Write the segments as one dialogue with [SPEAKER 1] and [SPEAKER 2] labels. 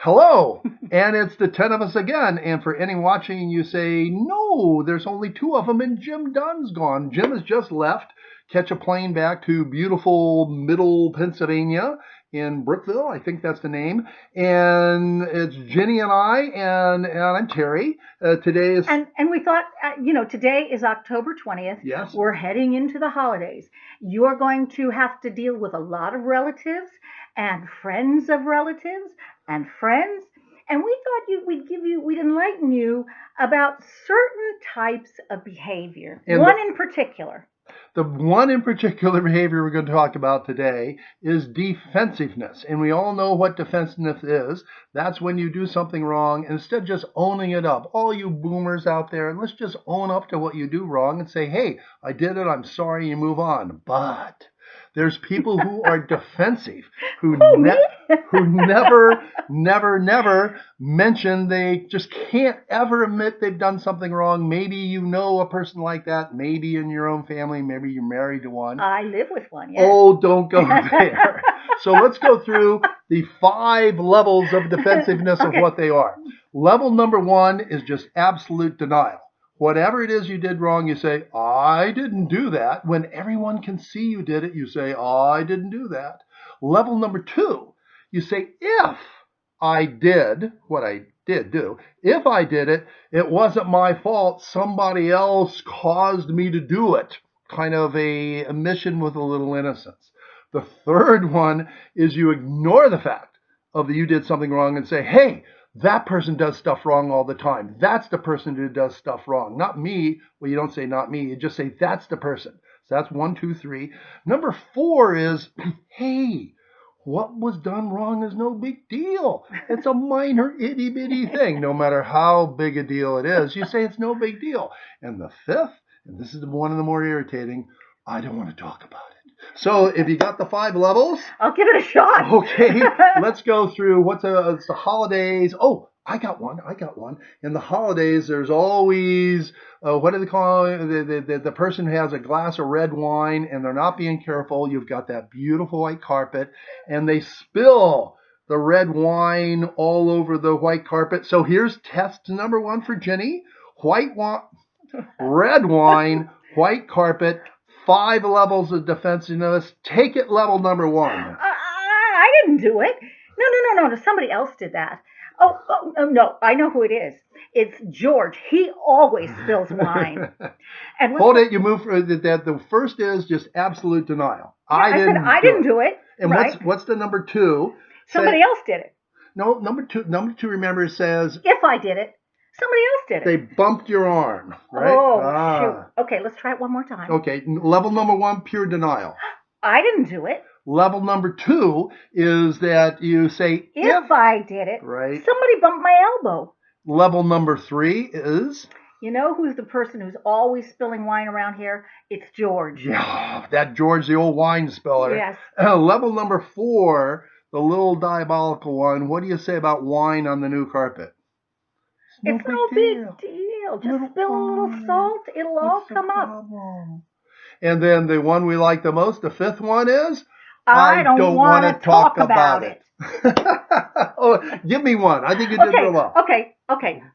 [SPEAKER 1] Hello, and it's the 10 of us again. And for any watching, you say, no, there's only two of them, and Jim Dunn's gone. Jim has just left, catch a plane back to beautiful middle Pennsylvania in Brookville. I think that's the name. And it's Jenny and I, and I'm Terry. Today is.
[SPEAKER 2] And we thought, today is October 20th.
[SPEAKER 1] Yes.
[SPEAKER 2] We're heading into the holidays. You're going to have to deal with a lot of relatives and friends of relatives and friends. And we thought we'd enlighten you about certain types of behavior.
[SPEAKER 1] And
[SPEAKER 2] one in particular.
[SPEAKER 1] The one in particular behavior we're going to talk about today is defensiveness. And we all know what defensiveness is. That's when you do something wrong, and instead of just owning it up. All you boomers out there, let's just own up to what you do wrong and say, hey, I did it, I'm sorry, you move on. But there's people who are defensive, who never mention, they just can't ever admit they've done something wrong. Maybe you know a person like that, maybe in your own family, maybe you're married to one.
[SPEAKER 2] I live with one, yes.
[SPEAKER 1] Oh, don't go there. So let's go through the 5 levels of defensiveness of what they are. Level number 1 is just absolute denial. Whatever it is you did wrong, you say, I didn't do that. When everyone can see you did it, you say, I didn't do that. Level number 2, you say, if I did what I did do, if I did it, it wasn't my fault. Somebody else caused me to do it. Kind of a admission with a little innocence. The third one is you ignore the fact of that you did something wrong and say, hey, that person does stuff wrong all the time. That's the person who does stuff wrong. Not me. Well, you don't say not me. You just say that's the person. So that's 1, 2, 3. Number 4 is, hey, what was done wrong is no big deal. It's a minor itty bitty thing. No matter how big a deal it is, you say it's no big deal. And the 5th, and this is one of the more irritating, I don't want to talk about it. So if you got the 5 levels,
[SPEAKER 2] I'll give it a shot.
[SPEAKER 1] Okay, let's go through it's the holidays. Oh, I got one. In the holidays, there's always, what do they call it? The person who has a glass of red wine and they're not being careful. You've got that beautiful white carpet and they spill the red wine all over the white carpet. So here's test number 1 for Jenny. Red wine, white carpet, 5 levels of defensiveness. Take it level number 1.
[SPEAKER 2] I didn't do it. No. Somebody else did that. Oh, no. I know who it is. It's George. He always spills wine. And
[SPEAKER 1] hold it. You move for that. The first is just absolute denial.
[SPEAKER 2] I didn't do it.
[SPEAKER 1] And
[SPEAKER 2] right.
[SPEAKER 1] what's the number 2?
[SPEAKER 2] Somebody else did it.
[SPEAKER 1] No, number two. Remember, says
[SPEAKER 2] if I did it. Somebody else did it.
[SPEAKER 1] They bumped your arm, right?
[SPEAKER 2] Oh, shoot. Okay, let's try it one more time.
[SPEAKER 1] Okay, level number 1, pure denial.
[SPEAKER 2] I didn't do it.
[SPEAKER 1] Level number 2 is that you say,
[SPEAKER 2] if I did it,
[SPEAKER 1] right?
[SPEAKER 2] Somebody bumped my elbow.
[SPEAKER 1] Level number 3 is?
[SPEAKER 2] You know who's the person who's always spilling wine around here? It's George.
[SPEAKER 1] Yeah, that George, the old wine spiller.
[SPEAKER 2] Yes.
[SPEAKER 1] Level number 4, the little diabolical one. What do you say about wine on the new carpet?
[SPEAKER 2] It's no big deal. Just spill a little salt. It'll all come up.
[SPEAKER 1] And then the one we like the most, the 5th one is?
[SPEAKER 2] I don't want to talk about it.
[SPEAKER 1] Oh, give me one. I think you did real well.
[SPEAKER 2] Okay.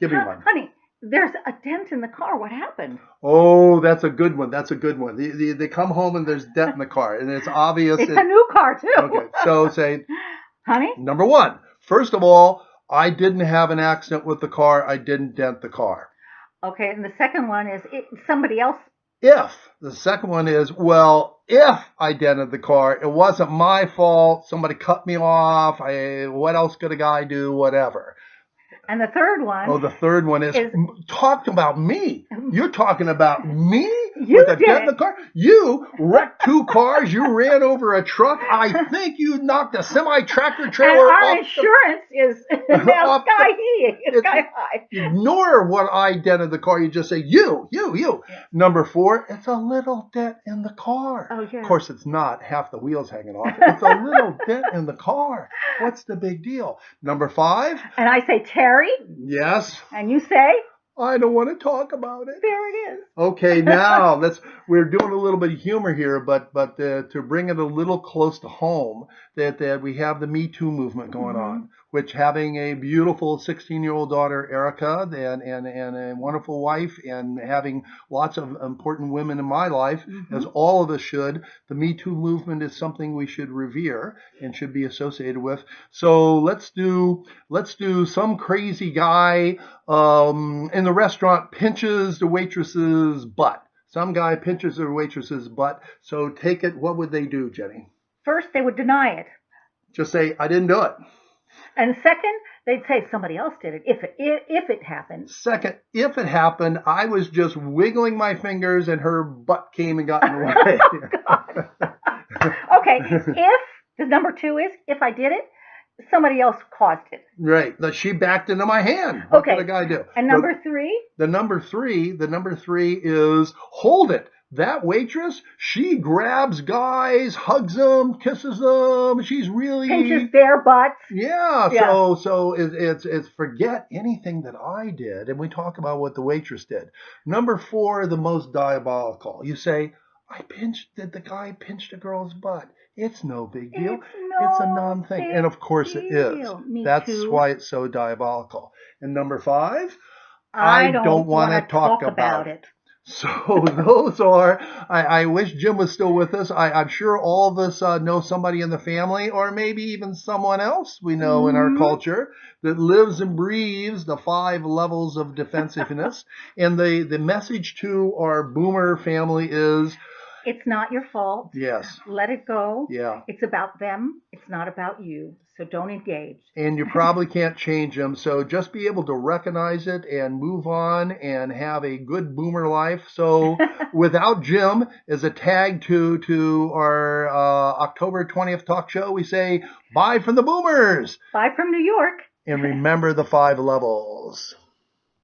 [SPEAKER 1] Give me one.
[SPEAKER 2] Honey, there's a dent in the car. What happened?
[SPEAKER 1] Oh, that's a good one. They come home and there's dent in the car. And it's obvious.
[SPEAKER 2] It's a new car, too.
[SPEAKER 1] Okay, so say,
[SPEAKER 2] honey?
[SPEAKER 1] Number 1, first of all, I didn't have an accident with the car. I didn't dent the car.
[SPEAKER 2] Okay, and the second one is somebody else.
[SPEAKER 1] If. The second one is, well, if I dented the car, it wasn't my fault. Somebody cut me off. What else could a guy do? Whatever.
[SPEAKER 2] And the third one.
[SPEAKER 1] Oh, the third one is talk about me. You're talking about me?
[SPEAKER 2] You
[SPEAKER 1] with a dent in the car? You wrecked 2 cars. You ran over a truck. I think you knocked a semi-tractor trailer off.
[SPEAKER 2] And our insurance is now sky high.
[SPEAKER 1] Ignore what I dented the car. You just say, you. Yes. Number 4, it's a little dent in the car.
[SPEAKER 2] Oh, yeah.
[SPEAKER 1] Of course, it's not. Half the wheel's hanging off. It's a little dent in the car. What's the big deal? Number 5.
[SPEAKER 2] And I say, Terry.
[SPEAKER 1] Yes.
[SPEAKER 2] And you say?
[SPEAKER 1] I don't want to talk about it.
[SPEAKER 2] There it is.
[SPEAKER 1] Okay, now we're doing a little bit of humor here, but to bring it a little close to home, that we have the Me Too movement going on, which having a beautiful 16-year-old daughter, Erica, and a wonderful wife, and having lots of important women in my life, as all of us should, the Me Too movement is something we should revere and should be associated with. So let's do some crazy guy in the restaurant pinches the waitress's butt. Some guy pinches the waitress's butt. So take it. What would they do, Jenny?
[SPEAKER 2] First, they would deny it.
[SPEAKER 1] Just say, I didn't do it.
[SPEAKER 2] And second, they'd say somebody else did it if it happened.
[SPEAKER 1] Second, if it happened, I was just wiggling my fingers and her butt came and got in the way.
[SPEAKER 2] Okay, if the number 2 is if I did it, somebody else caused it.
[SPEAKER 1] Right. She backed into my hand. What could a guy do?
[SPEAKER 2] And number 3?
[SPEAKER 1] The number three is hold it. That waitress, she grabs guys, hugs them, kisses them. She's really
[SPEAKER 2] pinches their butts.
[SPEAKER 1] Yeah. So it's forget anything that I did, and we talk about what the waitress did. Number 4, the most diabolical. You say, the guy pinched a girl's butt. It's no big deal. It's a non-thing. And of course it is. That's why it's so diabolical. And number 5, I don't want to talk about it. So those are, I wish Jim was still with us. I'm sure all of us know somebody in the family, or maybe even someone else we know in our culture that lives and breathes the 5 levels of defensiveness. And the message to our boomer family is,
[SPEAKER 2] it's not your fault.
[SPEAKER 1] Yes.
[SPEAKER 2] Let it go.
[SPEAKER 1] Yeah.
[SPEAKER 2] It's about them. It's not about you. So don't engage.
[SPEAKER 1] And you probably can't change them. So just be able to recognize it and move on and have a good boomer life. So without Jim as a tag to our October 20th talk show, we say bye from the boomers.
[SPEAKER 2] Bye from New York.
[SPEAKER 1] And remember the 5 levels.